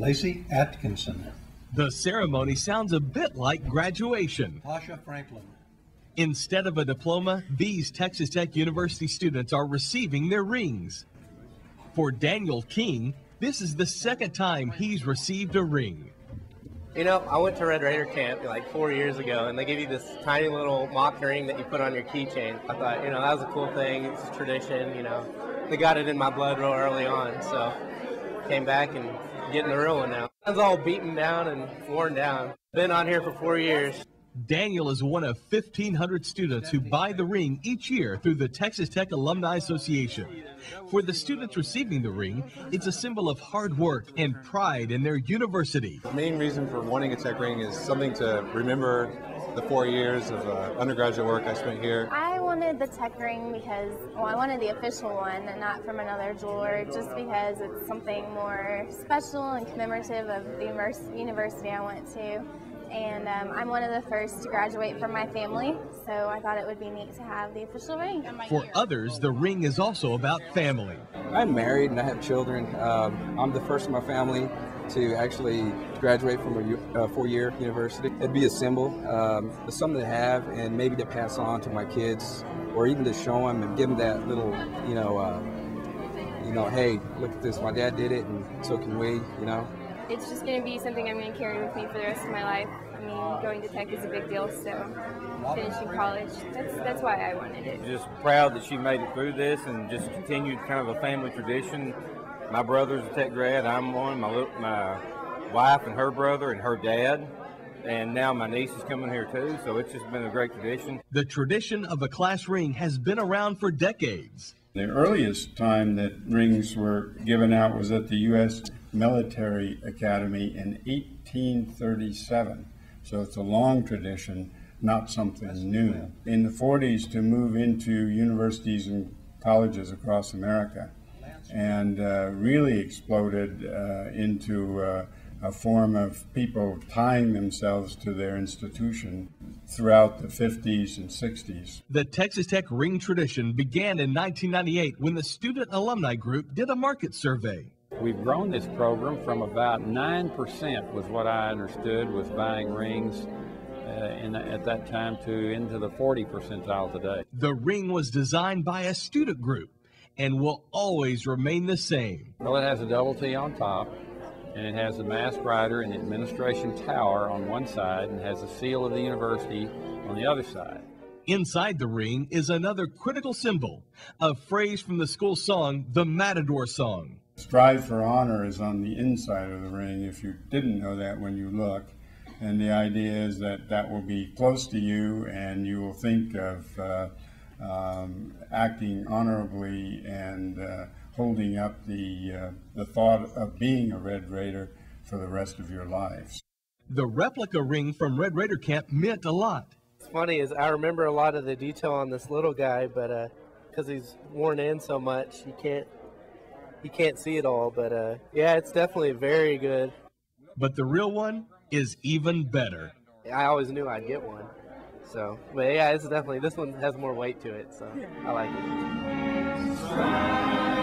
Lacey Atkinson. The ceremony sounds a bit like graduation. Tasha Franklin. Instead of a diploma, these Texas Tech University students are receiving their rings. For Daniel King, this is the second time he's received a ring. You know, I went to Red Raider camp like 4 years ago, and they give you this tiny little mock ring that you put on your keychain. I thought, that was a cool thing. It's a tradition, They got it in my blood real early on, so came back and getting the real one now. It's all beaten down and worn down. Been on here for 4 years. Daniel is one of 1,500 students who buy the ring each year through the Texas Tech Alumni Association. For the students receiving the ring, it's a symbol of hard work and pride in their university. The main reason for wanting a Tech ring is something to remember the 4 years of undergraduate work I spent here. I wanted the Tech ring because, I wanted the official one and not from another jeweler, just because it's something more special and commemorative of the university I went to. And I'm one of the first to graduate from my family, so I thought it would be neat to have the official ring. For others, the ring is also about family. I'm married and I have children. I'm the first in my family to actually graduate from a 4-year university. It'd be a symbol, something to have and maybe to pass on to my kids, or even to show them and give them that little, hey, look at this, my dad did it and so can we, It's just going to be something I'm going to carry with me for the rest of my life. Going to Tech is a big deal, so finishing college, that's why I wanted it. Just proud that she made it through this and just continued kind of a family tradition. My brother's a Tech grad, I'm one, my wife and her brother and her dad, and now my niece is coming here too, so it's just been a great tradition. The tradition of a class ring has been around for decades. The earliest time that rings were given out was at the U.S. Military Academy in 1837. So it's a long tradition, not something new. In the 40s, to move into universities and colleges across America, and really exploded into a form of people tying themselves to their institution throughout the 50s and 60s. The Texas Tech ring tradition began in 1998 when the Student Alumni Group did a market survey. We've grown this program from about 9% was what I understood was buying rings at that time to into the 40 percentile today. The ring was designed by a student group and will always remain the same. Well, it has a double T on top, and it has the mask rider and the administration tower on one side, and has the seal of the university on the other side. Inside the ring is another critical symbol, a phrase from the school song, the Matador Song. Strive for honor is on the inside of the ring, if you didn't know that when you look. And the idea is that that will be close to you, and you will think of acting honorably and holding up the thought of being a Red Raider for the rest of your lives. The replica ring from Red Raider Camp meant a lot. What's funny is I remember a lot of the detail on this little guy, but because he's worn in so much, you can't see it all. But yeah, it's definitely very good. But the real one is even better. I always knew I'd get one. So, but yeah, it's definitely, this one has more weight to it, so I like it.